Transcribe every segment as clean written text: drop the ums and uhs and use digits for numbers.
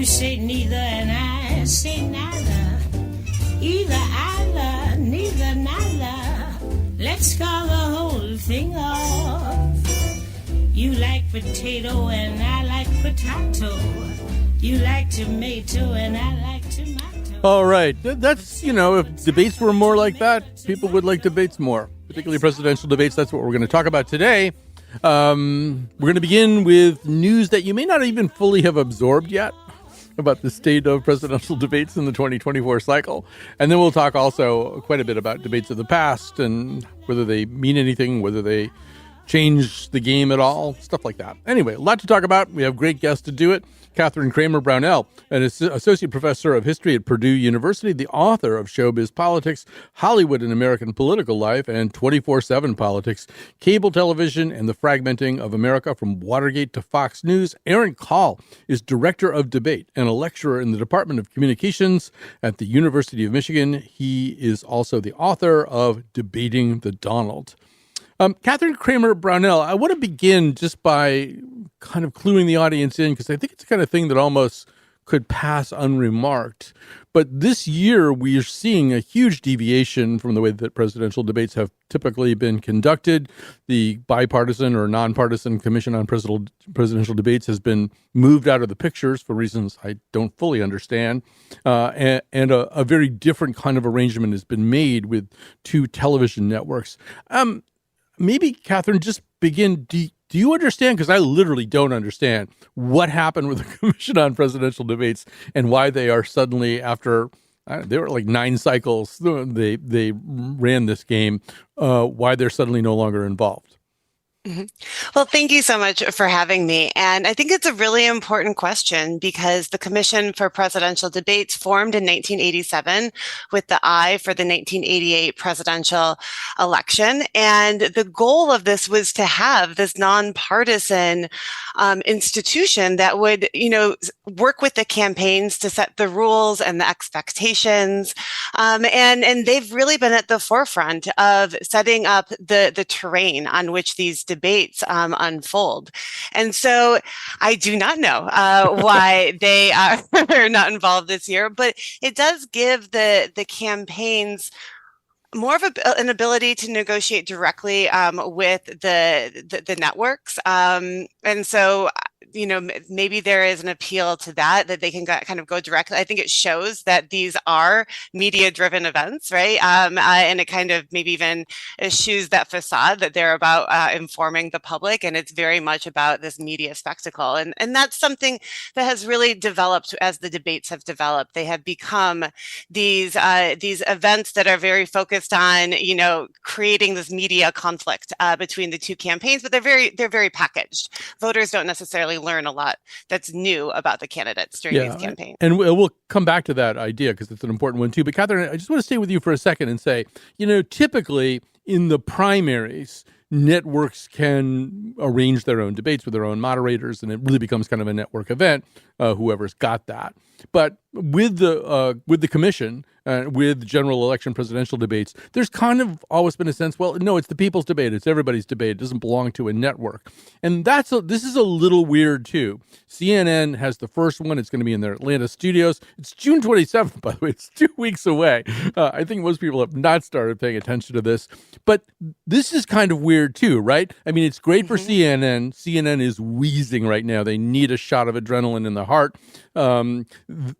You say neither and I say neither. Either, either, neither, neither. Let's call the whole thing off. You like potato and I like potato. You like tomato and I like tomato. All right. That's, if debates were more like that, people would like debates more, particularly presidential debates. That's what we're going to talk about today. We're going to begin with news that you may not even fully have absorbed yet about the state of presidential debates in the 2024 cycle. And then we'll talk also quite a bit about debates of the past and whether they mean anything, whether they change the game at all, stuff like that. Anyway, a lot to talk about. We have great guests to do it. Catherine Kramer-Brownell, an associate professor of history at Purdue University, the author of Showbiz Politics, Hollywood and American Political Life, and 24/7 Politics, Cable Television and the Fragmenting of America from Watergate to Fox News. Aaron Call is Director of Debate and a lecturer in the Department of Communications at the University of Michigan. He is also the author of Debating the Donald. Catherine Kramer-Brownell, I want to begin just by kind of cluing the audience in, because I think it's the kind of thing that almost could pass unremarked. But this year, we are seeing a huge deviation from the way that presidential debates have typically been conducted. The bipartisan or nonpartisan Commission on Presidential Debates has been moved out of the pictures for reasons I don't fully understand. And a very different kind of arrangement has been made with two television networks. Maybe, Catherine, just begin. Do you understand? Because I literally don't understand what happened with the Commission on Presidential Debates and why they are suddenly, after they were like 9 cycles, they ran this game, why they're suddenly no longer involved. Mm-hmm. Well, thank you so much for having me. And I think it's a really important question because the Commission for Presidential Debates formed in 1987 with the eye for the 1988 presidential election. And the goal of this was to have this nonpartisan institution that would, work with the campaigns to set the rules and the expectations. And they've really been at the forefront of setting up the terrain on which these debates unfold. And so I do not know why they are not involved this year, but it does give the campaigns more of an ability to negotiate directly with the networks. And so, maybe there is an appeal to that they can kind of go directly. I think it shows that these are media-driven events, right? And it kind of maybe even eschews that facade that they're about informing the public, and it's very much about this media spectacle. And that's something that has really developed as the debates have developed. They have become these events that are very focused on, creating this media conflict between the two campaigns, but they're very packaged. Voters don't necessarily learn a lot that's new about the candidates during these campaigns. And we'll come back to that idea because it's an important one too. But Catherine, I just want to stay with you for a second and say, typically in the primaries, networks can arrange their own debates with their own moderators, and it really becomes kind of a network event, whoever's got that. But with the commission, with general election presidential debates, there's kind of always been a sense, well, no, it's the people's debate. It's everybody's debate. It doesn't belong to a network. And this is a little weird, too. CNN has the first one. It's going to be in their Atlanta studios. It's June 27th, by the way. It's 2 weeks away. I think most people have not started paying attention to this. But this is kind of weird, too, right? I mean, it's great for CNN. CNN is wheezing right now. They need a shot of adrenaline in the heart.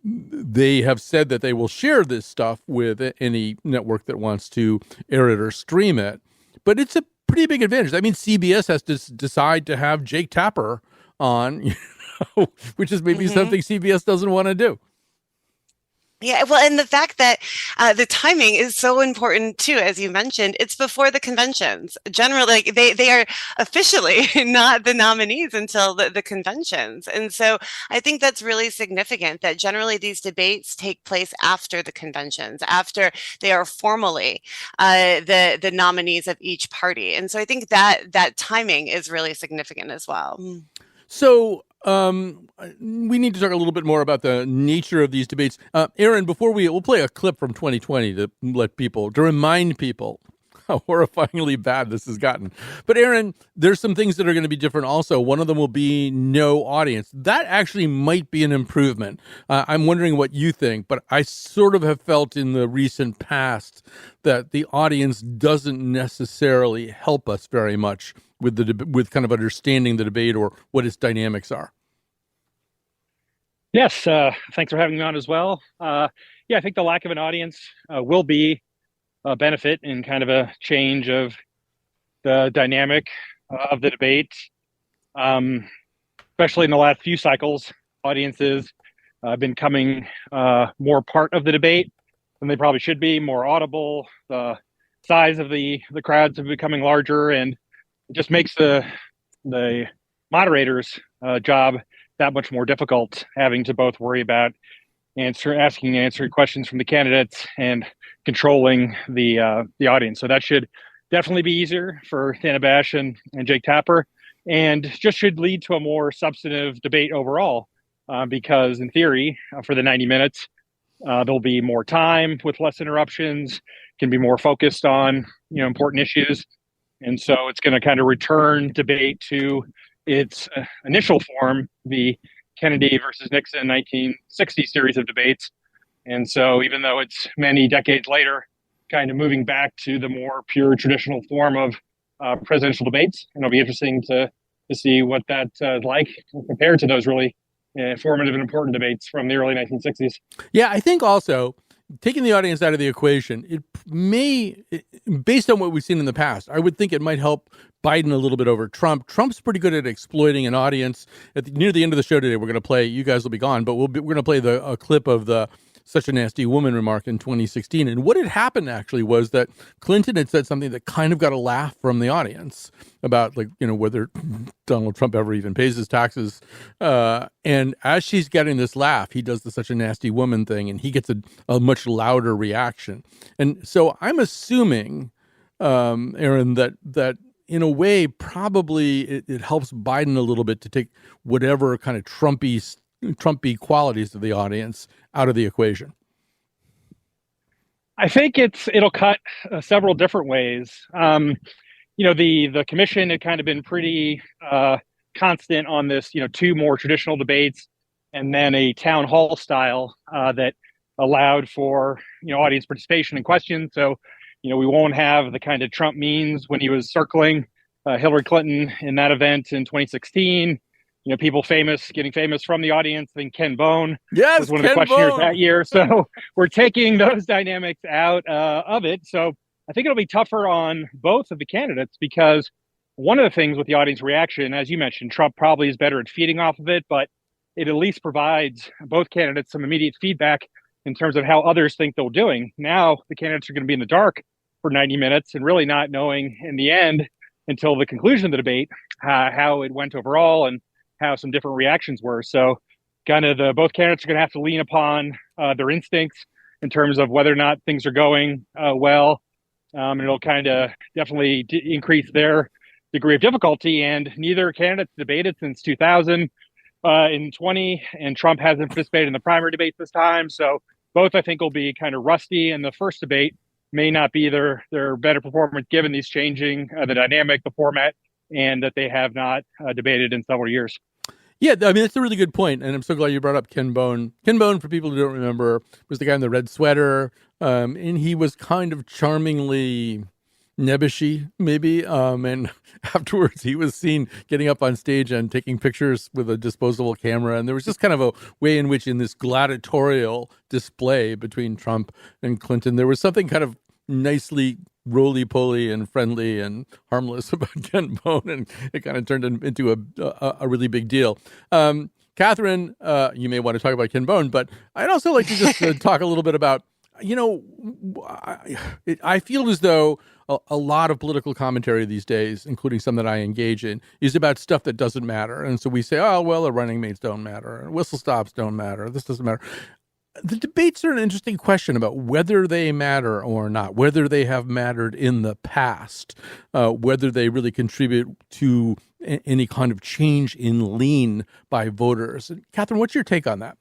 They have said that they will share this stuff with any network that wants to air it or stream it. But it's a pretty big advantage. I mean, CBS has to decide to have Jake Tapper on, which is maybe something CBS doesn't want to do. Yeah, well, and the fact that the timing is so important too, as you mentioned, it's before the conventions. Generally, they are officially not the nominees until the conventions. And so I think that's really significant that generally these debates take place after the conventions, after they are formally the nominees of each party. And so I think that timing is really significant as well. So we need to talk a little bit more about the nature of these debates. Aaron, before we'll play a clip from 2020 to remind people how horrifyingly bad this has gotten. But Aaron, there's some things that are going to be different also. One of them will be no audience. That actually might be an improvement. I'm wondering what you think, but I sort of have felt in the recent past that the audience doesn't necessarily help us very much with kind of understanding the debate or what its dynamics are. Yes, thanks for having me on as well. Yeah, I think the lack of an audience will be a benefit in kind of a change of the dynamic of the debate, especially in the last few cycles. Audiences have been coming more part of the debate than they probably should be, more audible. The size of the crowds are becoming larger, and it just makes the moderator's job that much more difficult, having to both worry about asking and answering questions from the candidates and controlling the audience. So that should definitely be easier for Dana Bash and Jake Tapper, and just should lead to a more substantive debate overall. Because in theory, for the 90 minutes, there'll be more time with less interruptions, can be more focused on important issues, and so it's going to kind of return debate to its initial form, the Kennedy versus Nixon 1960 series of debates. And so even though it's many decades later, kind of moving back to the more pure traditional form of presidential debates. And it'll be interesting to see what that's like compared to those really formative and important debates from the early 1960s. Yeah, I think also taking the audience out of the equation, it may, based on what we've seen in the past, I would think it might help Biden a little bit over Trump. Trump's pretty good at exploiting an audience. Near the end of the show today, we're going to play, you guys will be gone, but we're going to play a clip of the "such a nasty woman" remark in 2016. And what had happened actually was that Clinton had said something that kind of got a laugh from the audience about, like, whether Donald Trump ever even pays his taxes. And as she's getting this laugh, he does the "such a nasty woman" thing, and he gets a much louder reaction. And so I'm assuming, Aaron, that in a way, probably it helps Biden a little bit to take whatever kind of Trumpy qualities of the audience out of the equation. I think it'll cut several different ways. The commission had kind of been pretty constant on this, two more traditional debates and then a town hall style that allowed for, audience participation and questions. So, we won't have the kind of Trump memes when he was circling Hillary Clinton in that event in 2016. People getting famous from the audience. I think Ken Bone was one of the questioners that year. So we're taking those dynamics out of it. So I think it'll be tougher on both of the candidates, because one of the things with the audience reaction, as you mentioned, Trump probably is better at feeding off of it, but it at least provides both candidates some immediate feedback in terms of how others think they're doing. Now the candidates are going to be in the dark for 90 minutes and really not knowing in the end until the conclusion of the debate how it went overall and how some different reactions were. So kind of both candidates are going to have to lean upon their instincts in terms of whether or not things are going well. And it'll kind of definitely increase their degree of difficulty. And neither candidate's debated since 2020, and Trump hasn't participated in the primary debate this time. So both, I think, will be kind of rusty. And the first debate may not be their better performance given these changing, the dynamic, the format, and that they have not debated in several years. Yeah, I mean, that's a really good point, and I'm so glad you brought up Ken Bone. Ken Bone, for people who don't remember, was the guy in the red sweater, and he was kind of charmingly nebbishy, maybe, and afterwards he was seen getting up on stage and taking pictures with a disposable camera, and there was just kind of a way in which, in this gladiatorial display between Trump and Clinton, there was something kind of nicely roly-poly and friendly and harmless about Ken Bone, and it kind of turned into a really big deal. Catherine, you may want to talk about Ken Bone, but I'd also like to just talk a little bit about, I feel as though a lot of political commentary these days, including some that I engage in, is about stuff that doesn't matter. And so we say, oh, well, the running mates don't matter, and whistle stops don't matter, this doesn't matter. The debates are an interesting question about whether they matter or not, whether they have mattered in the past, whether they really contribute to any kind of change in lean by voters. Catherine, what's your take on that?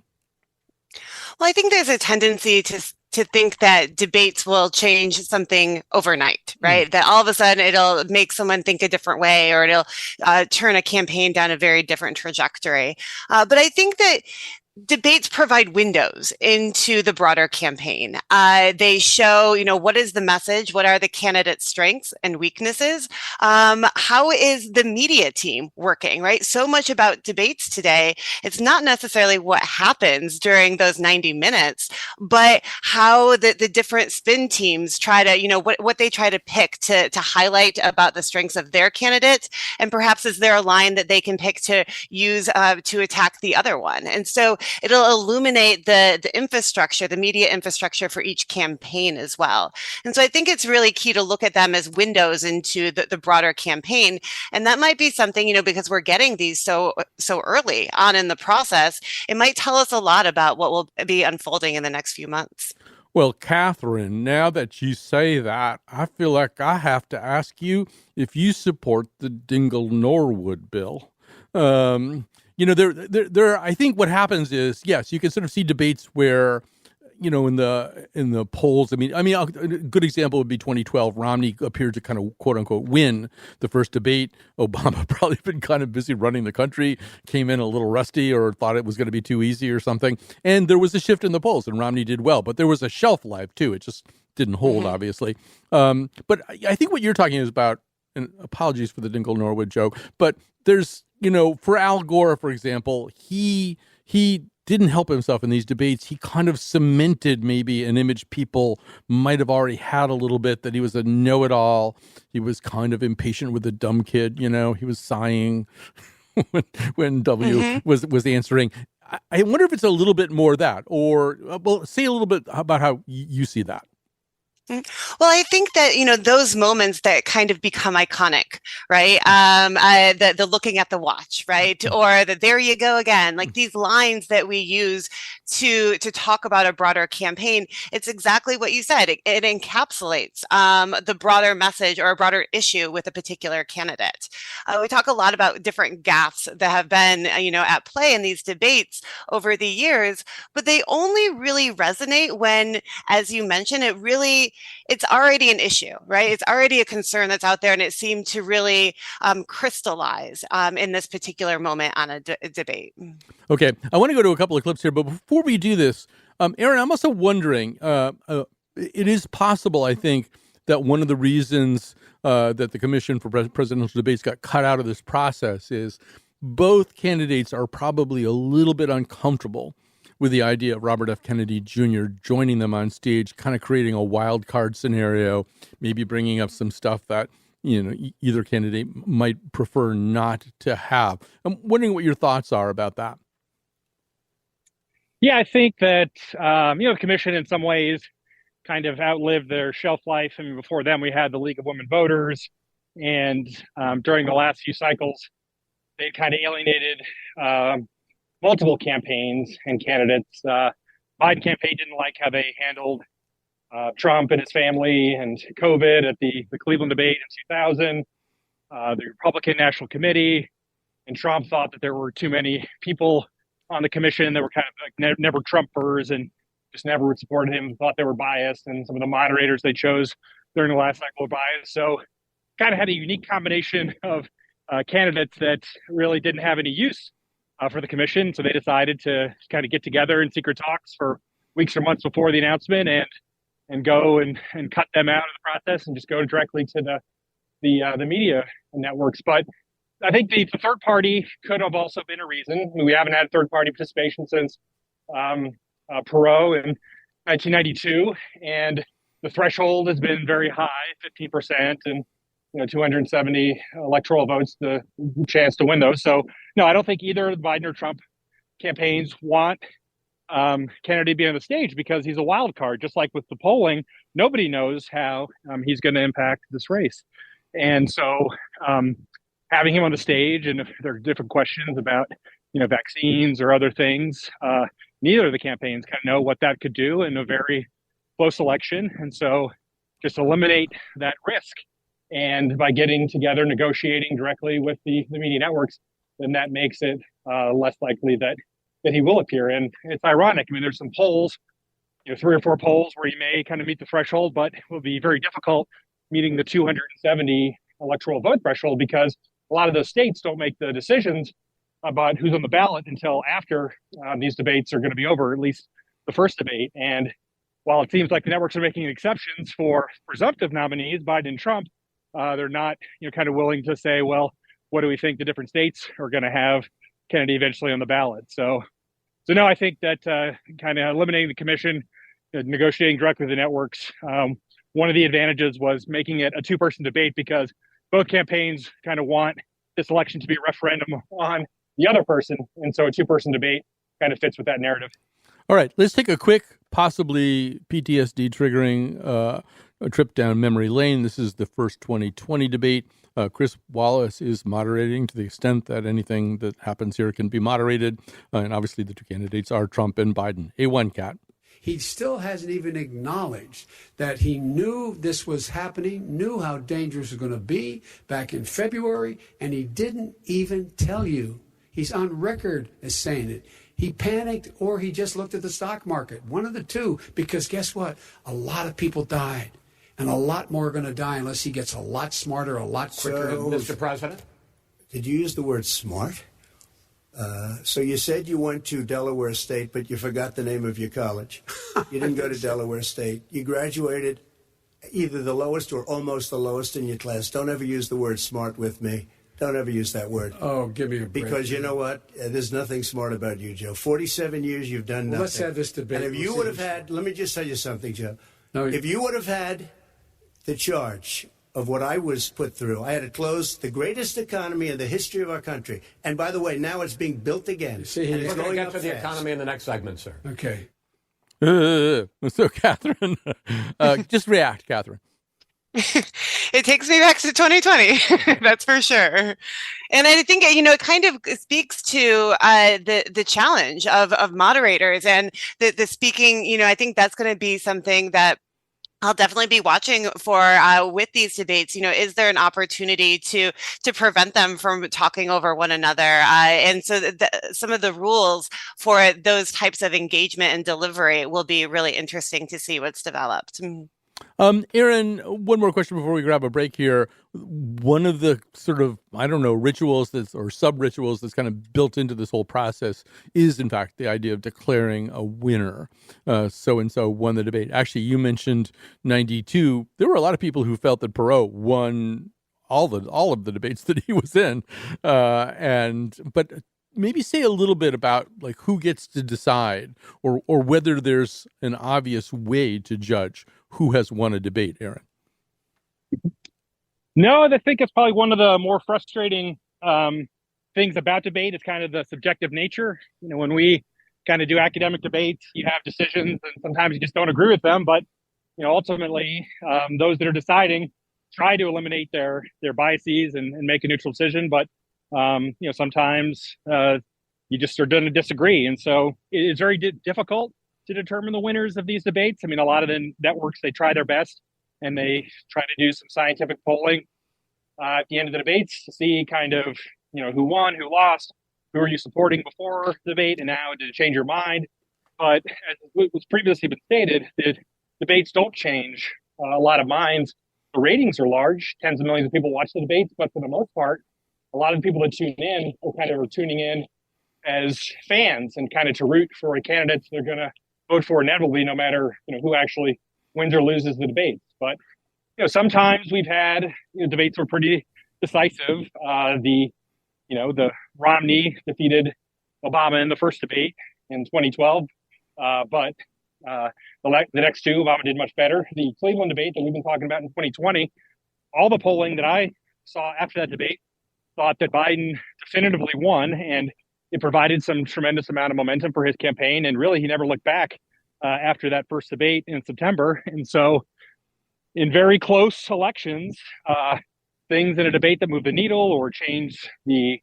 Well, I think there's a tendency to to think that debates will change something overnight, right? That all of a sudden it'll make someone think a different way, or it'll turn a campaign down a very different trajectory. But I think that debates provide windows into the broader campaign. They show, what is the message? What are the candidates' strengths and weaknesses? How is the media team working, right? So much about debates today, it's not necessarily what happens during those 90 minutes, but how the different spin teams try to, what they try to pick to highlight about the strengths of their candidates. And perhaps is there a line that they can pick to use to attack the other one? And so it'll illuminate the infrastructure, the media infrastructure for each campaign as well. And so I think it's really key to look at them as windows into the broader campaign. And that might be something, because we're getting these so early on in the process, it might tell us a lot about what will be unfolding in the next few months. Well, Catherine, now that you say that, I feel like I have to ask you if you support the Dingell-Norwood bill. I think what happens is, yes, you can sort of see debates where, in the polls. I mean, a good example would be 2012. Romney appeared to kind of quote unquote win the first debate. Obama probably been kind of busy running the country, came in a little rusty or thought it was going to be too easy or something. And there was a shift in the polls, and Romney did well, but there was a shelf life too. It just didn't hold, obviously. But I think what you're talking is about, and apologies for the Dingell-Norwood joke, but there's, for Al Gore, for example, he didn't help himself in these debates. He kind of cemented maybe an image people might have already had a little bit, that he was a know-it-all. He was kind of impatient with the dumb kid, he was sighing when W was answering. I wonder if it's a little bit more of that, or, say a little bit about how you see that. Well, I think that, those moments that kind of become iconic, right? The looking at the watch, right? Or the there you go again, like these lines that we use to talk about a broader campaign. It's exactly what you said. It encapsulates the broader message or a broader issue with a particular candidate. We talk a lot about different gaffes that have been, at play in these debates over the years, but they only really resonate when, as you mentioned, it's already an issue, right? It's already a concern that's out there, and it seemed to really crystallize in this particular moment on a debate. Okay, I want to go to a couple of clips here, but before we do this, Aaron, I'm also wondering, it is possible, I think, that one of the reasons that the Commission for Presidential Debates got cut out of this process is both candidates are probably a little bit uncomfortable with the idea of Robert F. Kennedy Jr. joining them on stage, kind of creating a wild card scenario, maybe bringing up some stuff that, either candidate might prefer not to have. I'm wondering what your thoughts are about that. Yeah, I think that, the Commission in some ways kind of outlived their shelf life. I mean, before them, we had the League of Women Voters. And during the last few cycles, they kind of alienated multiple campaigns and candidates. Biden campaign didn't like how they handled Trump and his family and COVID at the Cleveland debate in 2000. The Republican National Committee and Trump thought that there were too many people on the commission that were kind of like never Trumpers and just never supported him, thought they were biased, and some of the moderators they chose during the last cycle were biased. So kind of had a unique combination of candidates that really didn't have any use for the commission. So they decided to kind of get together in secret talks for weeks or months before the announcement and go and cut them out of the process and just go directly to the media networks. But I think the third party could have also been a reason. I mean, we haven't had third party participation since Perot in 1992, and the threshold has been very high, 15%, and 270 electoral votes, the chance to win those. So no, I don't think either Biden or Trump campaigns want Kennedy to be on the stage because he's a wild card. Just like with the polling, nobody knows how he's going to impact this race. And so having him on the stage, and if there are different questions about vaccines or other things, neither of the campaigns kind of know what that could do in a very close election. And so just eliminate that risk. And by getting together, negotiating directly with the media networks, then that makes it less likely that he will appear. And it's ironic. I mean, there's some polls 3 or 4 polls where he may kind of meet the threshold, but it will be very difficult meeting the 270 electoral vote threshold because a lot of those states don't make the decisions about who's on the ballot until after these debates are going to be over, at least the first debate. And while it seems like the networks are making exceptions for presumptive nominees, Biden and Trump, they're not, kind of willing to say, well, what do we think the different states are going to have Kennedy eventually on the ballot? So no, I think that kind of eliminating the commission, negotiating directly with the networks, one of the advantages was making it a 2-person debate because both campaigns kind of want this election to be a referendum on the other person. And so a 2-person debate kind of fits with that narrative. All right, let's take a quick, possibly PTSD triggering a trip down memory lane. This is the first 2020 debate. Chris Wallace is moderating to the extent that anything that happens here can be moderated. And obviously the two candidates are Trump and Biden. A1, Kat. He still hasn't even acknowledged that he knew this was happening, knew how dangerous it was going to be back in February, and he didn't even tell you. He's on record as saying it. He panicked or he just looked at the stock market. One of the two, because guess what? A lot of people died, and a lot more are going to die unless he gets a lot smarter, a lot quicker. So, Mr. President? Did you use the word smart? So you said you went to Delaware State, but you forgot the name of your college. You didn't go to Delaware State. You graduated either the lowest or almost the lowest in your class. Don't ever use the word smart with me. Don't ever use that word. Oh, give me a break. Because you know what? There's nothing smart about you, Joe. 47 years, you've done nothing. Let's have this debate. And if you would have had, let me just tell you something, Joe. No, if you would have had the charge of what I was put through, I had to close the greatest economy in the history of our country. And by the way, now it's being built again. See, and we're it's going going Get up to the fast. economy in the next segment, sir. Okay. So, Catherine, just react, Catherine. It takes me back to 2020, that's for sure. And I think, it kind of speaks to the challenge of moderators and the speaking. I think that's going to be something that I'll definitely be watching for with these debates. Is there an opportunity to prevent them from talking over one another? And so some of the rules for those types of engagement and delivery will be really interesting to see what's developed. Aaron, one more question before we grab a break here. One of the sort of, rituals or sub-rituals that's kind of built into this whole process is, in fact, the idea of declaring a winner. So-and-so won the debate. Actually, you mentioned 92. There were a lot of people who felt that Perot won all of the debates that he was in. But maybe say a little bit about like who gets to decide or whether there's an obvious way to judge who has won a debate, Aaron. No, I think it's probably one of the more frustrating things about debate is kind of the subjective nature. When we kind of do academic debates, you have decisions and sometimes you just don't agree with them. But, ultimately, those that are deciding try to eliminate their biases and make a neutral decision. But, sometimes you just are going to disagree. And so it's very difficult to determine the winners of these debates. A lot of the networks, they try their best and they try to do some scientific polling at the end of the debates to see kind of, who won, who lost, who are you supporting before the debate, and now did it change your mind? But as was previously been stated, the debates don't change a lot of minds. The ratings are large. Tens of millions of people watch the debates, but for the most part, a lot of the people that tune in are tuning in as fans and kind of to root for a candidate they're going to vote for inevitably, no matter who actually wins or loses the debates. But sometimes we've had debates were pretty decisive. The Romney defeated Obama in the first debate in 2012, but the next two, Obama did much better. The Cleveland debate that we've been talking about in 2020, all the polling that I saw after that debate thought that Biden definitively won, and it provided some tremendous amount of momentum for his campaign. And really, he never looked back after that first debate in September. And so in very close elections, things in a debate that move the needle or change the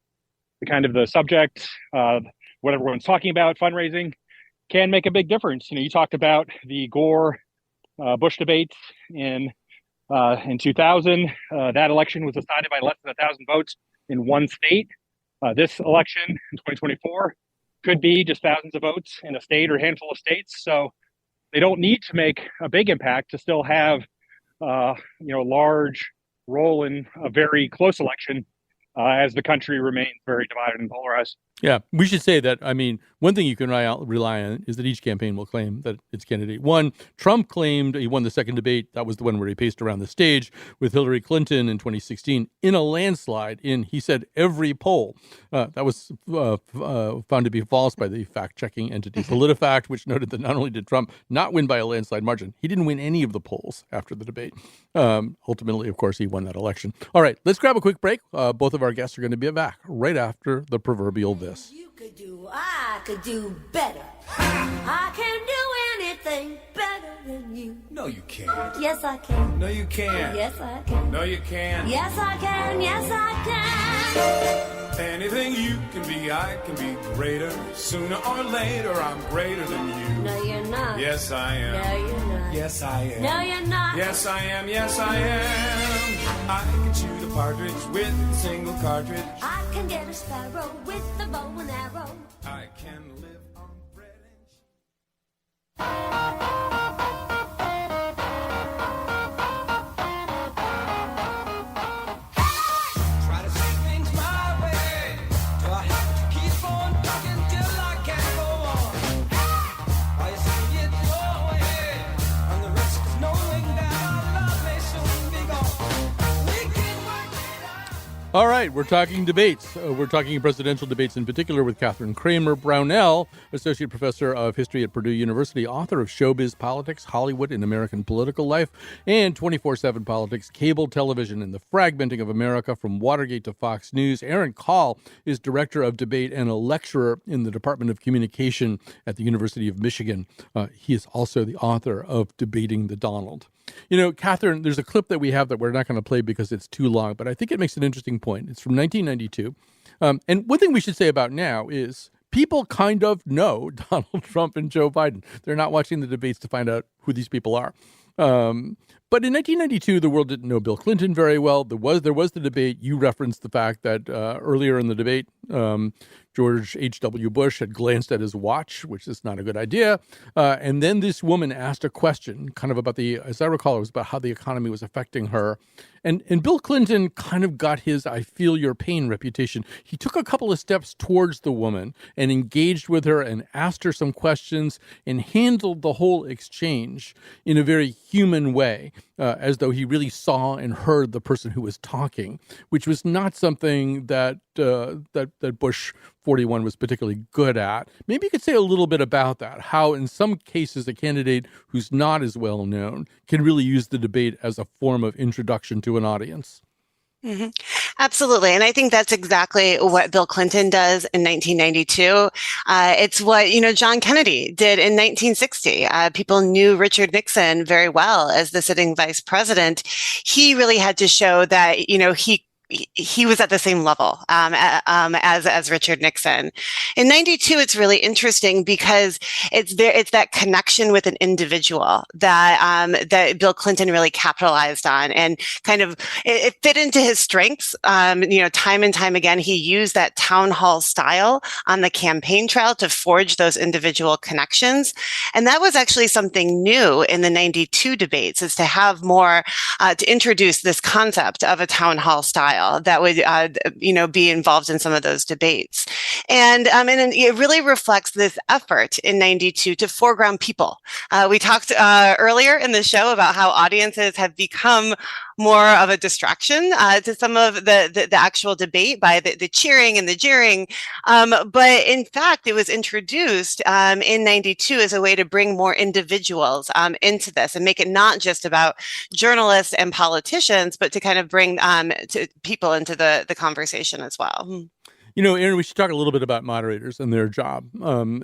kind of the subject, what everyone's talking about, fundraising, can make a big difference. You talked about the Gore Bush debates in 2000. That election was decided by less than 1,000 votes in one state. This election in 2024 could be just thousands of votes in a state or a handful of states. So they don't need to make a big impact to still have large role in a very close election as the country remains very divided and polarized. Yeah, we should say that, I mean, one thing you can rely on is that each campaign will claim that its candidate won. Trump claimed he won the second debate. That was the one where he paced around the stage with Hillary Clinton in 2016 in a landslide in, he said, every poll. That was found to be false by the fact-checking entity PolitiFact, which noted that not only did Trump not win by a landslide margin, he didn't win any of the polls after the debate. Ultimately, of course, he won that election. All right, let's grab a quick break. Both of our guests are going to be back right after the proverbial this. You could do, I could do better. I can do anything better than you. No, you can't. Yes, I can. No, you can't. Yes, I can. No, you can't. Yes, I can. Yes, I can. Anything you can be, I can be greater. Sooner or later, I'm greater than you. No, you're not. Yes, I am. No, you're not. Yes, I am. No, you're not. Yes, I am. Yes, I am. I can shoot a partridge with a single cartridge. I can get a sparrow with a bow and arrow. I can live on bread Try to see things my way. Do I have to keep on talking till I can't go on? Why you see it your way? And the risk of knowing that our love may soon be gone. We can work it out. All right, we're talking debates. We're talking presidential debates in particular with Catherine Kramer Brownell, Associate Professor of History at Purdue University, author of Showbiz Politics, Hollywood and American Political Life, and 24/7 Politics, Cable Television, and the Fragmenting of America from Watergate to Fox News. Aaron Call is Director of Debate and a lecturer in the Department of Communication at the University of Michigan. He is also the author of Debating the Donald. You know, Catherine, there's a clip that we have that we're not going to play because it's too long, but I think it makes an interesting point. It's from 1992. And one thing we should say about now is people kind of know Donald Trump and Joe Biden. They're not watching the debates to find out who these people are. But in 1992, the world didn't know Bill Clinton very well. There was the debate. You referenced the fact that earlier in the debate, George H.W. Bush had glanced at his watch, which is not a good idea. And then this woman asked a question kind of about as I recall, it was about how the economy was affecting her. And Bill Clinton kind of got his I feel your pain reputation. He took a couple of steps towards the woman and engaged with her and asked her some questions and handled the whole exchange in a very human way, as though he really saw and heard the person who was talking, which was not something that Bush 41 was particularly good at. Maybe you could say a little bit about that, how in some cases a candidate who's not as well known can really use the debate as a form of introduction to an audience. Mm-hmm. Absolutely. And I think that's exactly what Bill Clinton does in 1992. It's what, John Kennedy did in 1960. People knew Richard Nixon very well as the sitting vice president. He really had to show that, he was at the same level as Richard Nixon. In 92, it's really interesting because it's that connection with an individual that Bill Clinton really capitalized on, and kind of it fit into his strengths. Time and time again, he used that town hall style on the campaign trail to forge those individual connections, and that was actually something new in the 92 debates, is to have more to introduce this concept of a town hall style that would, be involved in some of those debates. And it really reflects this effort in 92 to foreground people. We talked earlier in the show about how audiences have become more of a distraction to some of the actual debate by the cheering and the jeering. But in fact, it was introduced in 92 as a way to bring more individuals into this and make it not just about journalists and politicians, but to kind of bring to people into the conversation as well. Aaron, we should talk a little bit about moderators and their job.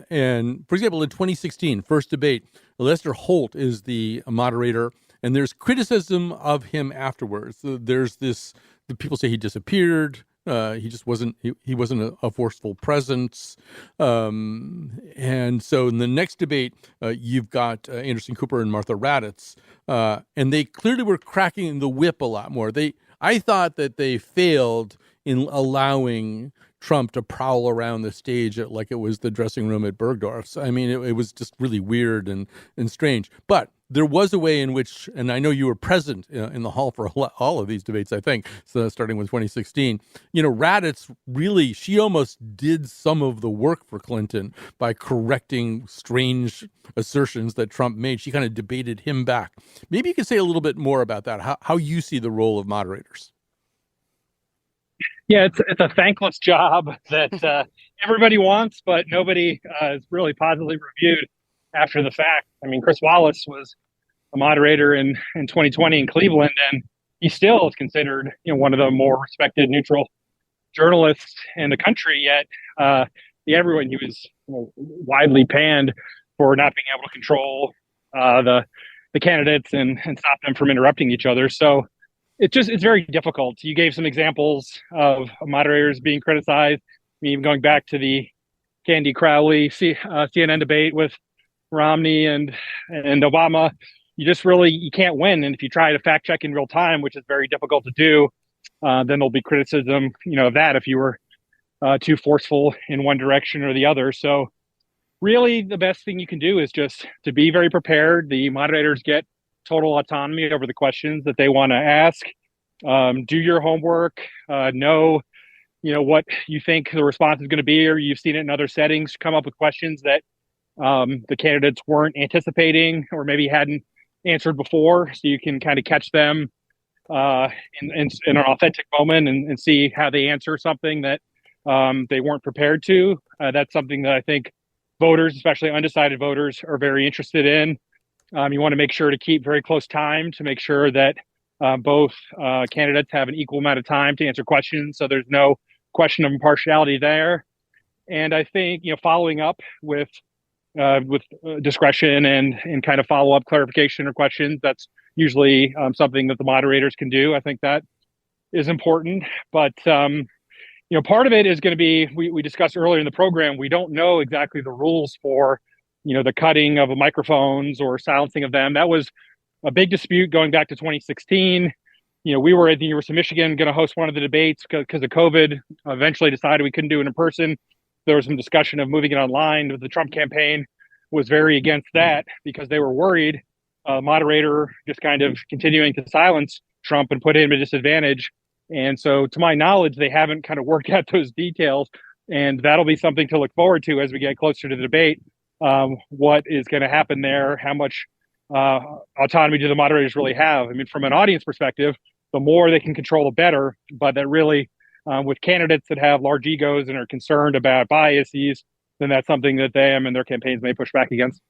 And for example, in 2016, first debate, Lester Holt is the moderator, and there's criticism of him afterwards. There's the people say he disappeared. He just wasn't. He wasn't a forceful presence. And so in the next debate, you've got Anderson Cooper and Martha Raddatz, and they clearly were cracking the whip a lot more. I thought that they failed in allowing Trump to prowl around the stage like it was the dressing room at Bergdorf's. I mean, it was just really weird and strange. But there was a way in which, and I know you were present in the hall for all of these debates, I think, so starting with 2016, Raddatz really, she almost did some of the work for Clinton by correcting strange assertions that Trump made. She kind of debated him back. Maybe you could say a little bit more about that, how you see the role of moderators. Yeah, it's a thankless job that everybody wants, but nobody is really positively reviewed after the fact. I mean, Chris Wallace was a moderator in 2020 in Cleveland, and he still is considered one of the more respected neutral journalists in the country. Yet, everyone, he was widely panned for not being able to control the candidates and stop them from interrupting each other. So it's very difficult. You gave some examples of moderators being criticized. I mean, even going back to the Candy Crowley CNN debate with Romney and Obama, you can't win. And if you try to fact check in real time, which is very difficult to do, then there'll be criticism, of that if you were too forceful in one direction or the other. So really the best thing you can do is just to be very prepared. The moderators get total autonomy over the questions that they want to ask. Do your homework, know what you think the response is going to be, or you've seen it in other settings, come up with questions that the candidates weren't anticipating or maybe hadn't answered before, so you can kind of catch them in an authentic moment and see how they answer something that they weren't prepared to. That's something that I think voters, especially undecided voters, are very interested in. You want to make sure to keep very close time to make sure that both candidates have an equal amount of time to answer questions, so there's no question of impartiality there. And I think following up with discretion and kind of follow up clarification or questions, that's usually something that the moderators can do. I think that is important. But part of it is going to be, we discussed earlier in the program, we don't know exactly the rules for the cutting of microphones or silencing of them. That was a big dispute going back to 2016. We were at the University of Michigan going to host one of the debates because of COVID. Eventually decided we couldn't do it in person. There was some discussion of moving it online. The Trump campaign was very against that because they were worried moderator just kind of continuing to silence Trump and put him at a disadvantage. And so to my knowledge, they haven't kind of worked out those details. And that'll be something to look forward to as we get closer to the debate. What is going to happen there? How much autonomy do the moderators really have? I mean, from an audience perspective, the more they can control, the better. But that really, with candidates that have large egos and are concerned about biases, then that's something that them and their campaigns may push back against.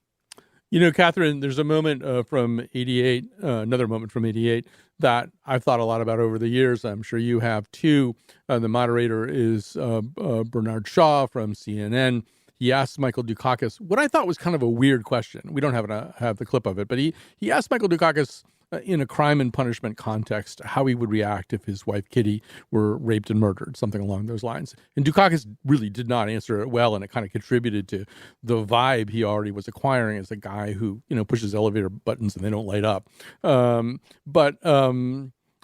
Catherine, there's a moment from 88, another moment from 88 that I've thought a lot about over the years. I'm sure you have too. The moderator is Bernard Shaw from CNN. He asked Michael Dukakis what I thought was kind of a weird question. We don't have the clip of it, but he asked Michael Dukakis in a crime and punishment context how he would react if his wife Kitty were raped and murdered, something along those lines. And Dukakis really did not answer it well, and it kind of contributed to the vibe he already was acquiring as a guy who pushes elevator buttons and they don't light up.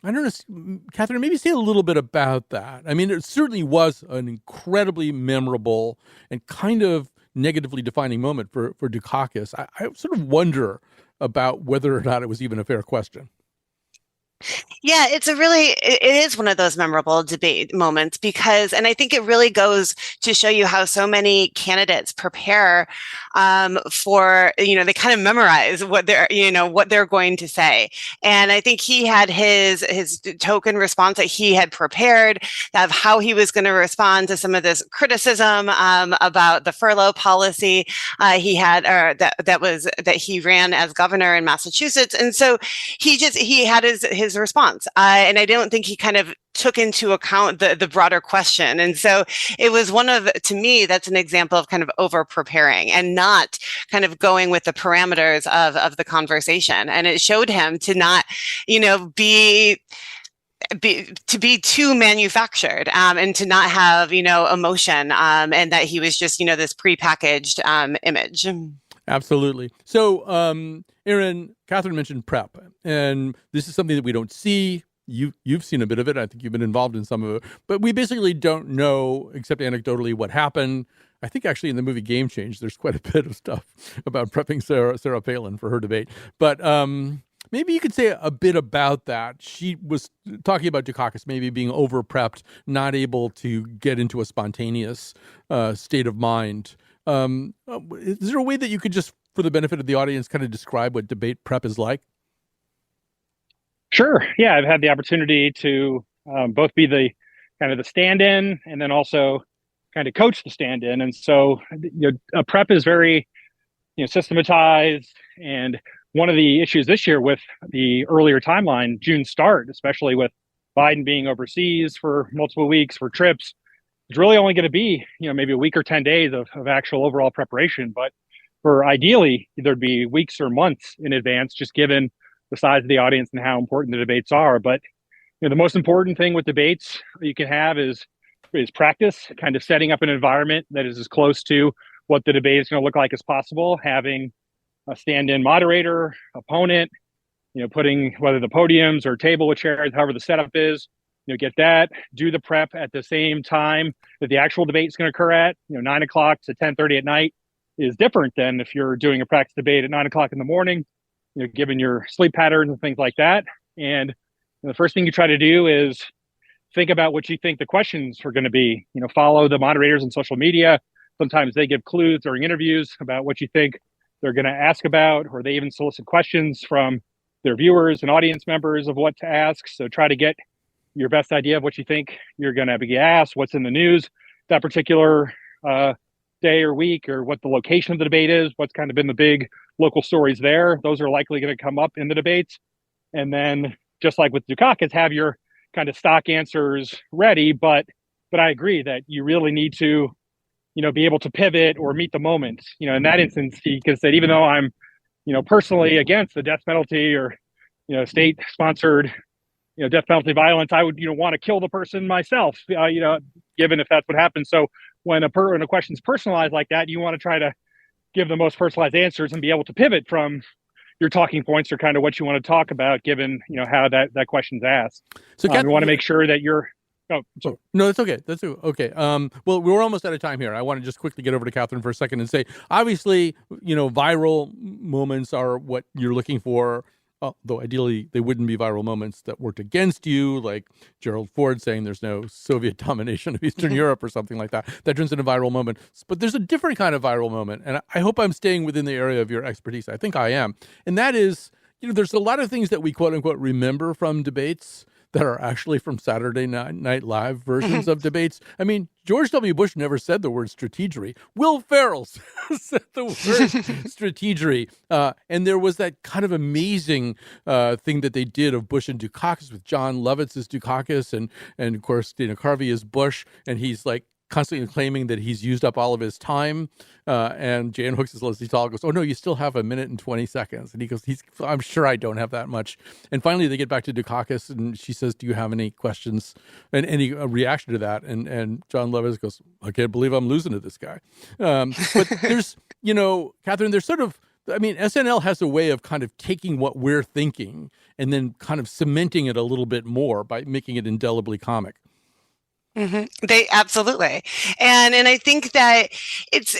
I don't know, Catherine, maybe say a little bit about that. I mean, it certainly was an incredibly memorable and kind of negatively defining moment for Dukakis. I sort of wonder about whether or not it was even a fair question. Yeah, it is one of those memorable debate moments because, and I think it really goes to show you how so many candidates prepare for, they kind of memorize what they're going to say. And I think he had his token response that he had prepared of how he was going to respond to some of this criticism about the furlough policy he had, or that he ran as governor in Massachusetts. And so he had his response. And I don't think he kind of took into account the broader question. And so it was to me, that's an example of kind of over preparing and not kind of going with the parameters of the conversation. And it showed him to not, be too manufactured and to not have, emotion and that he was just, this prepackaged image. Absolutely. So, Aaron, Catherine mentioned prep, and this is something that we don't see. you've seen a bit of it. I think you've been involved in some of it, but we basically don't know, except anecdotally, what happened. I think actually in the movie Game Change, there's quite a bit of stuff about prepping Sarah Palin for her debate. But maybe you could say a bit about that. She was talking about Dukakis maybe being over-prepped, not able to get into a spontaneous state of mind. Is there a way that you could just, for the benefit of the audience, kind of describe what debate prep is like? Sure. Yeah, I've had the opportunity to both be the kind of the stand-in and then also kind of coach the stand-in. And so, a prep is very, systematized. And one of the issues this year with the earlier timeline, June start, especially with Biden being overseas for multiple weeks for trips, it's really only going to be, maybe a week or 10 days of actual overall preparation. But for ideally, there'd be weeks or months in advance, just given the size of the audience and how important the debates are. But the most important thing with debates you can have is practice, kind of setting up an environment that is as close to what the debate is going to look like as possible, having a stand-in moderator, opponent, putting whether the podiums or table with chairs, however the setup is, get that, do the prep at the same time that the actual debate is going to occur at, 9 o'clock to 10:30 at night is different than if you're doing a practice debate at 9 o'clock in the morning, given your sleep patterns and things like that. And the first thing you try to do is think about what you think the questions are going to be. Follow the moderators on social media. Sometimes they give clues during interviews about what you think they're going to ask about, or they even solicit questions from their viewers and audience members of what to ask. So try to get your best idea of what you think you're going to be asked, what's in the news that particular day or week, or what the location of the debate is, what's kind of been the big local stories there. Those are likely going to come up in the debates. And then, just like with Dukakis, have your kind of stock answers ready. But I agree that you really need to, be able to pivot or meet the moment. In that instance, he could say, even though I'm, personally against the death penalty or, state-sponsored, death penalty violence, I would, want to kill the person myself, given if that's what happens. So when a question's personalized like that, you want to try to give the most personalized answers and be able to pivot from your talking points or kind of what you want to talk about, given, how that question's asked. So you want to make sure that you're, no, that's okay. That's okay. Well, we're almost out of time here. I want to just quickly get over to Catherine for a second and say, obviously, viral moments are what you're looking for. Though ideally they wouldn't be viral moments that worked against you, like Gerald Ford saying there's no Soviet domination of Eastern Europe or something like that. That turns into a viral moment. But there's a different kind of viral moment. And I hope I'm staying within the area of your expertise. I think I am. And that is, there's a lot of things that we quote unquote remember from debates that are actually from Saturday Night Live versions of debates. I mean, George W. Bush never said the word strategery. Will Ferrell said the word strategery. And there was that kind of amazing thing that they did of Bush and Dukakis with John Lovitz as Dukakis and of course, Dana Carvey as Bush. And he's like constantly claiming that he's used up all of his time. And Jan Hooks as Leslie Stahl goes, oh, no, you still have a minute and 20 seconds. And he goes, I'm sure I don't have that much. And finally, they get back to Dukakis, and she says, do you have any questions and any reaction to that? And John Lovitz goes, I can't believe I'm losing to this guy. But there's, Catherine, there's sort of, SNL has a way of kind of taking what we're thinking and then kind of cementing it a little bit more by making it indelibly comic. Mm-hmm. They absolutely. And I think that it's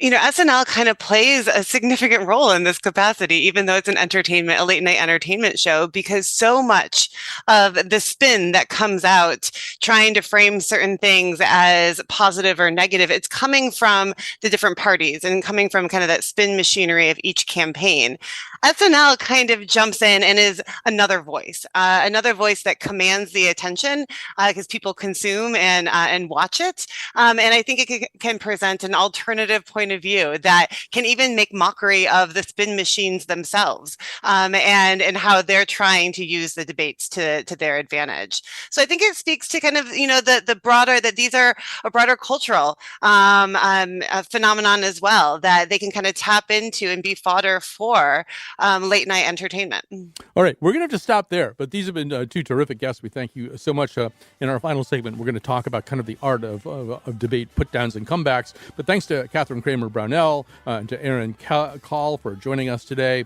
SNL kind of plays a significant role in this capacity, even though it's a late night entertainment show, because so much of the spin that comes out trying to frame certain things as positive or negative, it's coming from the different parties and coming from kind of that spin machinery of each campaign. SNL kind of jumps in and is another voice that commands the attention because people consume and watch it. And I think it can present an alternative point of view that can even make mockery of the spin machines themselves and how they're trying to use the debates to their advantage. So I think it speaks to kind of, the broader, that these are a broader cultural phenomenon as well, that they can kind of tap into and be fodder for late night entertainment. All right, we're going to have to stop there, but these have been two terrific guests. We thank you so much. In our final segment, we're going to talk about kind of the art of debate, put-downs and comebacks. But thanks to Catherine Kramer-Brownell and to Aaron Call for joining us today.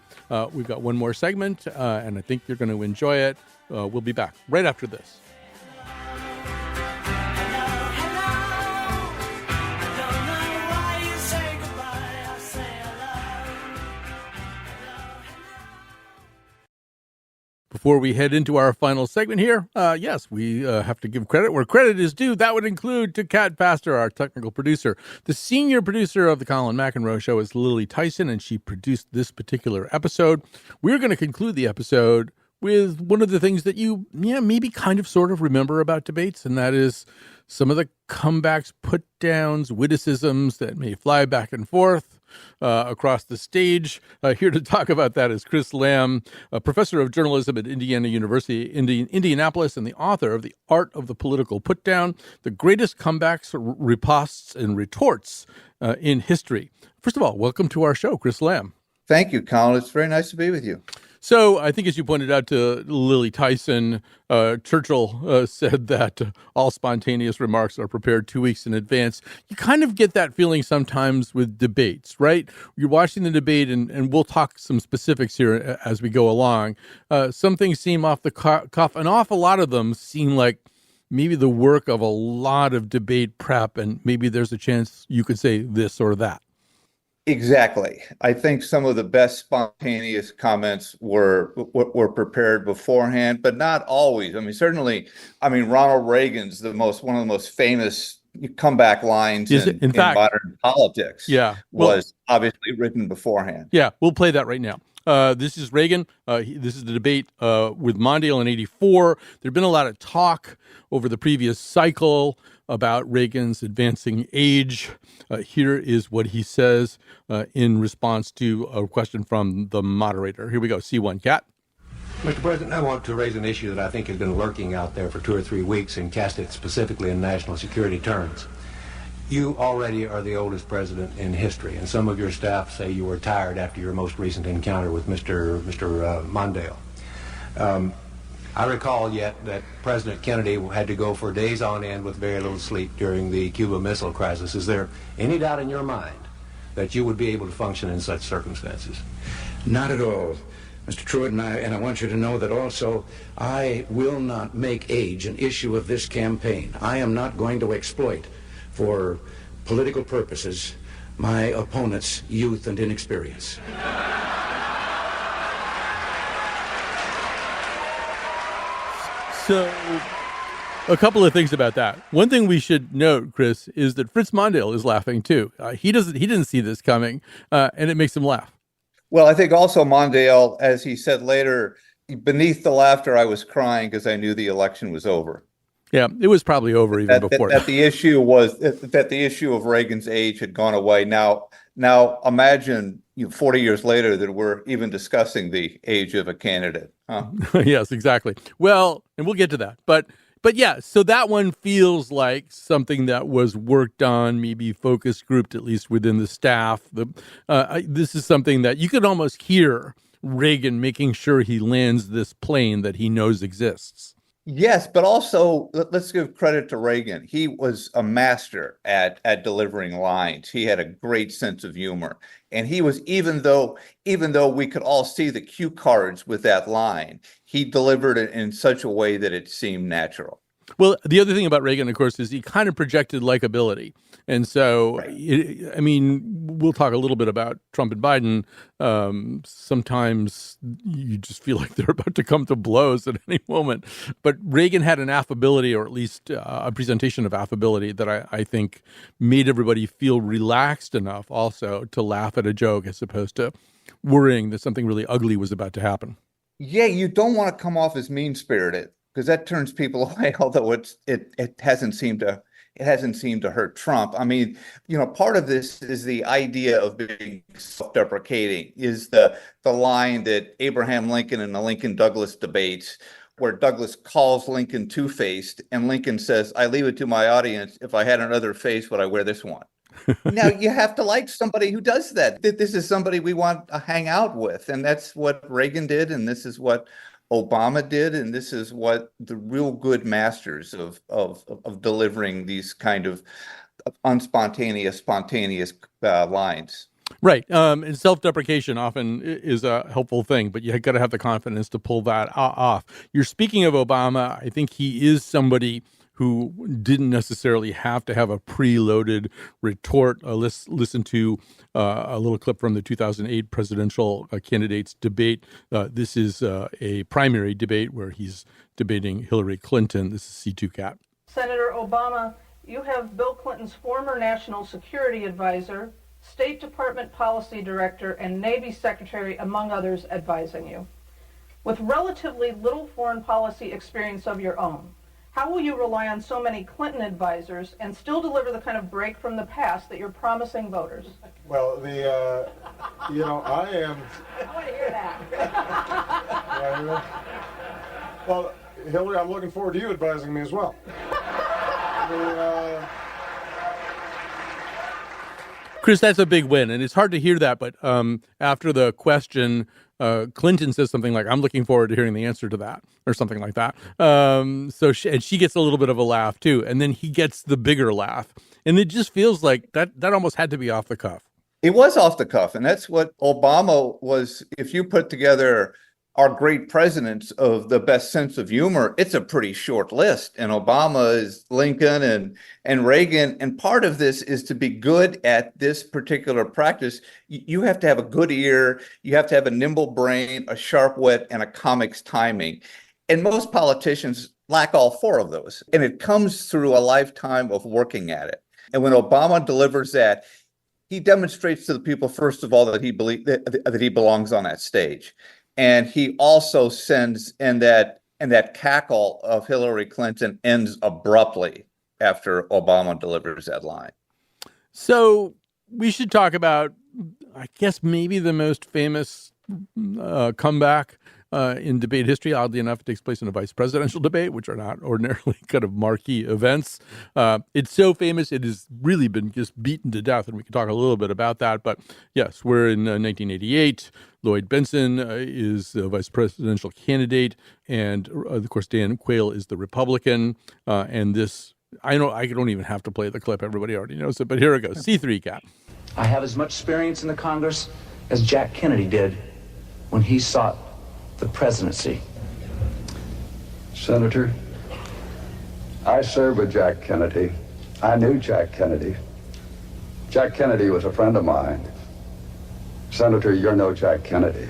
We've got one more segment, and I think you're going to enjoy it. We'll be back right after this. Before we head into our final segment here, yes, we have to give credit where credit is due. That would include to Kat Pastor, our technical producer. The senior producer of the Colin McEnroe Show is Lily Tyson, and she produced this particular episode. We're going to conclude the episode with one of the things that you maybe kind of sort of remember about debates, and that is some of the comebacks, put-downs, witticisms that may fly back and forth across the stage. Here to talk about that is Chris Lamb, a professor of journalism at Indiana University, Indianapolis, and the author of The Art of the Political Put-Down, The Greatest Comebacks, Ripostes, and Retorts in History. First of all, welcome to our show, Chris Lamb. Thank you, Colin. It's very nice to be with you. So I think, as you pointed out to Lily Tyson, Churchill said that all spontaneous remarks are prepared 2 weeks in advance. You kind of get that feeling sometimes with debates, right? You're watching the debate, and we'll talk some specifics here as we go along. Some things seem off the cuff. An awful lot of them seem like maybe the work of a lot of debate prep, and maybe there's a chance you could say this or that. Exactly. I think some of the best spontaneous comments were prepared beforehand, but not always. I mean, certainly, Ronald Reagan's one of the most famous comeback lines in fact, modern politics. Was obviously written beforehand. Yeah, we'll play that right now. This is Reagan. This is the debate with Mondale in '84. There'd been a lot of talk over the previous cycle about Reagan's advancing age. Here is what he says in response to a question from the moderator. Here we go. C1, Kat. Mr. President, I want to raise an issue that I think has been lurking out there for 2 or 3 weeks and cast it specifically in national security terms. You already are the oldest president in history, and some of your staff say you were tired after your most recent encounter with Mr. Mondale. I recall yet that President Kennedy had to go for days on end with very little sleep during the Cuba Missile Crisis. Is there any doubt in your mind that you would be able to function in such circumstances? Not at all, Mr. Truitt, and I want you to know that also I will not make age an issue of this campaign. I am not going to exploit for political purposes my opponent's youth and inexperience. So, a couple of things about that. One thing we should note, Chris, is that Fritz Mondale is laughing too. He didn't see this coming, and it makes him laugh. Well, I think also Mondale, as he said later, beneath the laughter, I was crying because I knew the election was over. Yeah, it was probably over even before. That the issue of Reagan's age had gone away. Now imagine 40 years later that we're even discussing the age of a candidate. Huh? Yes, exactly. Well, and we'll get to that. But yeah, so that one feels like something that was worked on, maybe focus grouped, at least within the staff. This is something that you could almost hear Reagan making sure he lands this plane that he knows exists. Yes, but also let's give credit to Reagan. He was a master at delivering lines. He had a great sense of humor. And he was, even though we could all see the cue cards with that line, he delivered it in such a way that it seemed natural. Well, the other thing about Reagan, of course, is he kind of projected likability. And so, we'll talk a little bit about Trump and Biden. Sometimes you just feel like they're about to come to blows at any moment. But Reagan had an affability, or at least a presentation of affability, that I think made everybody feel relaxed enough also to laugh at a joke as opposed to worrying that something really ugly was about to happen. Yeah, you don't want to come off as mean-spirited, because that turns people away, although it hasn't seemed to hurt Trump. I mean, part of this is the idea of being self-deprecating, is the line that Abraham Lincoln in the Lincoln-Douglas debates, where Douglas calls Lincoln two-faced, and Lincoln says, "I leave it to my audience. If I had another face, would I wear this one?" Now you have to like somebody who does that. This is somebody we want to hang out with, and that's what Reagan did, and this is what Obama did, and this is what the real good masters of delivering these kind of spontaneous lines. Right. And self-deprecation often is a helpful thing, but you got to have the confidence to pull that off. You're speaking of Obama. I think he is somebody who didn't necessarily have to have a preloaded retort. Let's listen to a little clip from the 2008 presidential candidates debate. This is a primary debate where he's debating Hillary Clinton. This is C2 Cat. Senator Obama, you have Bill Clinton's former national security advisor, State Department policy director, and Navy secretary, among others, advising you. With relatively little foreign policy experience of your own, how will you rely on so many Clinton advisors and still deliver the kind of break from the past that you're promising voters? Well, I am. I want to hear that. Well, Hillary, I'm looking forward to you advising me as well. Chris, that's a big win, and it's hard to hear that. But after the question, Clinton says something like, "I'm looking forward to hearing the answer to that," or something like that. She gets a little bit of a laugh too, and then he gets the bigger laugh, and it just feels like that almost had to be off the cuff. It was off the cuff, and that's what Obama was. If you put together our great presidents of the best sense of humor, it's a pretty short list. And Obama is Lincoln and Reagan. And part of this is to be good at this particular practice. You have to have a good ear. You have to have a nimble brain, a sharp wit, and a comic's timing. And most politicians lack all four of those. And it comes through a lifetime of working at it. And when Obama delivers that, he demonstrates to the people, first of all, that he belongs on that stage. And he also sends, and that cackle of Hillary Clinton ends abruptly after Obama delivers that line. So we should talk about, I guess, maybe the most famous comeback in debate history. Oddly enough, it takes place in a vice presidential debate, which are not ordinarily kind of marquee events. It's so famous, it has really been just beaten to death, and we can talk a little bit about that. But yes, we're in 1988. Lloyd Bentsen is the vice presidential candidate, and of course, Dan Quayle is the Republican. And this, I don't even have to play the clip. Everybody already knows it, but here it goes. C3 Cat. I have as much experience in the Congress as Jack Kennedy did when he sought the presidency. Senator, I served with Jack Kennedy. I knew Jack Kennedy. Jack Kennedy was a friend of mine. Senator, you're no Jack Kennedy.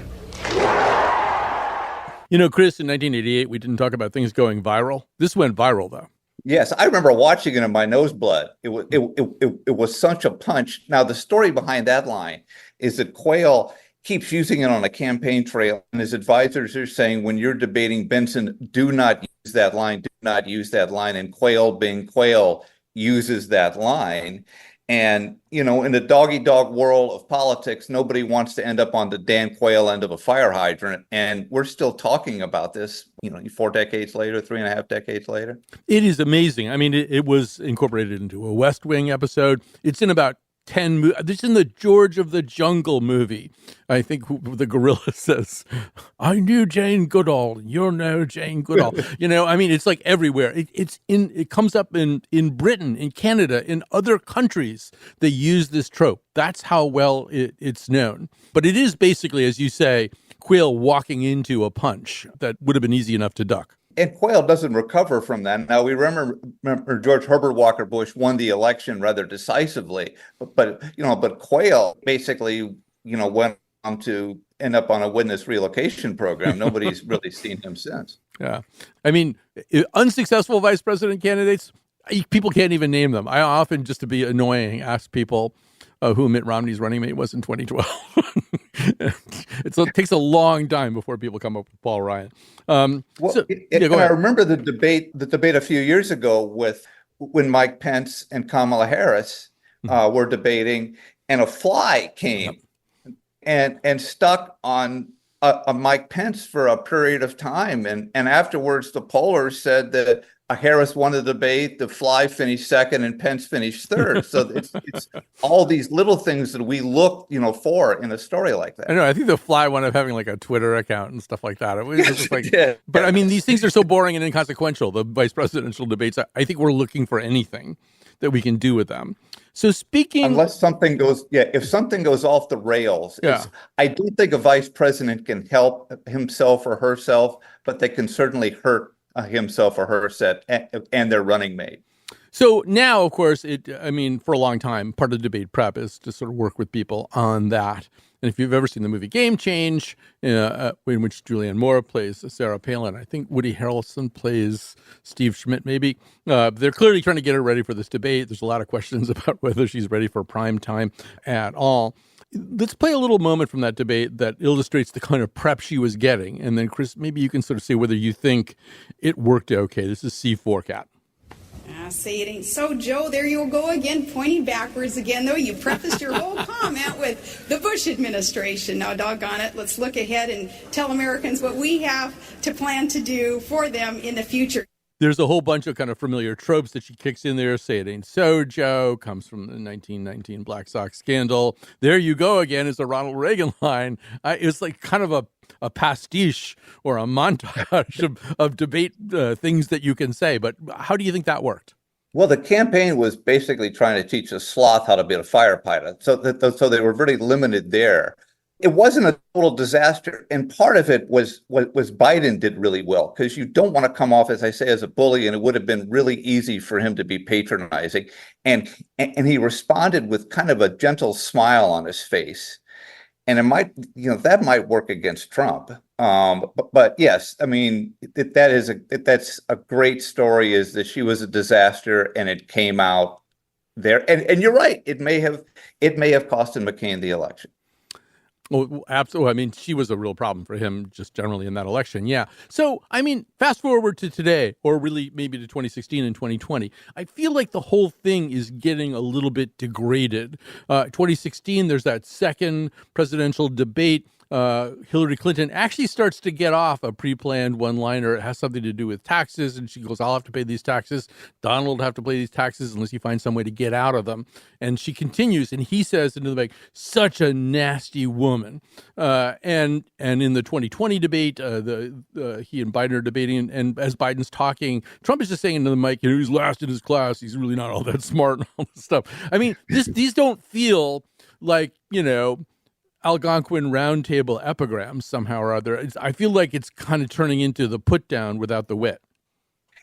You know, Chris, in 1988, we didn't talk about things going viral. This went viral, though. Yes, I remember watching it in my nose blood. It was such a punch. Now, the story behind that line is that Quayle keeps using it on a campaign trail, and his advisors are saying, when you're debating Bentsen, do not use that line, do not use that line. And Quayle, being Quayle, uses that line. And, you know, in the dog-eat-dog world of politics, nobody wants to end up on the Dan Quayle end of a fire hydrant. And we're still talking about this, 4 decades later, 3.5 decades later. It is amazing. I mean, it was incorporated into a West Wing episode. It's in about 10 This is in the George of the Jungle movie. I think the gorilla says, "I knew Jane Goodall. You're no Jane Goodall." I mean, it's like everywhere. It comes up in Britain, in Canada, in other countries. They use this trope. That's how well it's known. But it is basically, as you say, Quayle walking into a punch that would have been easy enough to duck. And Quayle doesn't recover from that. Now, we remember George Herbert Walker Bush won the election rather decisively, but Quayle basically, went on to end up on a witness relocation program. Nobody's really seen him since. Yeah. I mean, unsuccessful vice president candidates, people can't even name them. I often, just to be annoying, ask people who Mitt Romney's running mate was in 2012. It takes a long time before people come up with Paul Ryan. I remember the debate a few years ago when Mike Pence and Kamala Harris were debating, and a fly came and stuck on Mike Pence for a period of time. And afterwards, the pollers said that Harris won the debate, the fly finished second, and Pence finished third. So it's all these little things that we look, for in a story like that. I know. I think the fly wound up having like a Twitter account and stuff like that. It was just like, Yeah. but I mean, these things are so boring and inconsequential. The vice presidential debates. I think we're looking for anything that we can do with them. So speaking, unless something goes, if something goes off the rails, I don't think a vice president can help himself or herself, but they can certainly hurt himself or herself and their running mate. So now, of course, for a long time, part of the debate prep is to sort of work with people on that. And if you've ever seen the movie Game Change, in which Julianne Moore plays Sarah Palin, I think Woody Harrelson plays Steve Schmidt, maybe. They're clearly trying to get her ready for this debate. There's a lot of questions about whether she's ready for prime time at all. Let's play a little moment from that debate that illustrates the kind of prep she was getting. And then, Chris, maybe you can sort of say whether you think it worked okay. This is C4 Cat. Say it ain't so, Joe. There you go again, pointing backwards again, though. You prefaced your whole comment with the Bush administration. Now, doggone it, let's look ahead and tell Americans what we have to plan to do for them in the future. There's a whole bunch of kind of familiar tropes that she kicks in there. Say it ain't so, Joe, comes from the 1919 Black Sox scandal. There you go again is a Ronald Reagan line. It's like kind of a pastiche or a montage of debate things that you can say. But how do you think that worked? Well, the campaign was basically trying to teach a sloth how to be a firefighter. So they were very limited there. It wasn't a total disaster. And part of it was Biden did really well, because you don't want to come off, as I say, as a bully. And it would have been really easy for him to be patronizing. And he responded with kind of a gentle smile on his face. And it might, that might work against Trump. But yes, I mean, that's a great story, is that she was a disaster and it came out there. And you're right. It may have costed McCain the election. Oh, absolutely. I mean, she was a real problem for him just generally in that election. Yeah. So, I mean, fast forward to today, or really maybe to 2016 and 2020, I feel like the whole thing is getting a little bit degraded. 2016, there's that second presidential debate. Hillary Clinton actually starts to get off a pre-planned one-liner. It has something to do with taxes, and she goes, I'll have to pay these taxes. Donald will have to pay these taxes unless you find some way to get out of them. And she continues, and he says into the mic, such a nasty woman. And in the 2020 debate, he and Biden are debating, and as Biden's talking, Trump is just saying into the mic, he's last in his class, he's really not all that smart and all this stuff. I mean, these don't feel like, Algonquin roundtable epigrams somehow or other. I feel like it's kind of turning into the put down without the wit.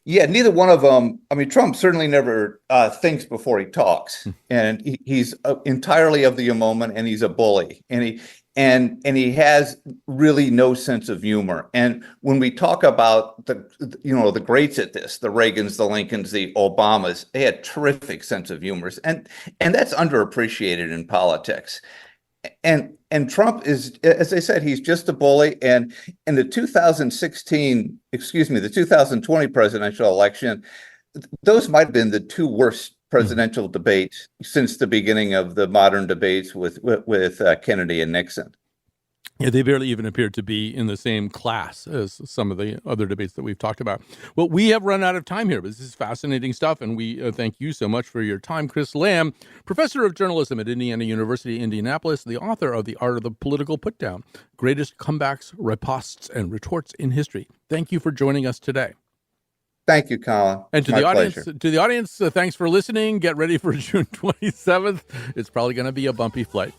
Yeah, neither one of them. I mean, Trump certainly never thinks before he talks, and he's entirely of the moment, and he's a bully, and he has really no sense of humor. And when we talk about the greats at this, the Reagans, the Lincolns, the Obamas, they had terrific sense of humor, and that's underappreciated in politics. And Trump is, as I said, he's just a bully. And in the 2020 presidential election, those might have been the two worst presidential debates since the beginning of the modern debates with Kennedy and Nixon. Yeah, they barely even appear to be in the same class as some of the other debates that we've talked about. Well, we have run out of time here, but this is fascinating stuff, and we thank you so much for your time. Chris Lamb, professor of journalism at Indiana University, Indianapolis, the author of The Art of the Political Putdown, Greatest Comebacks, Ripostes, and Retorts in History. Thank you for joining us today. Thank you, Colin. And to the audience, thanks for listening. Get ready for June 27th. It's probably going to be a bumpy flight.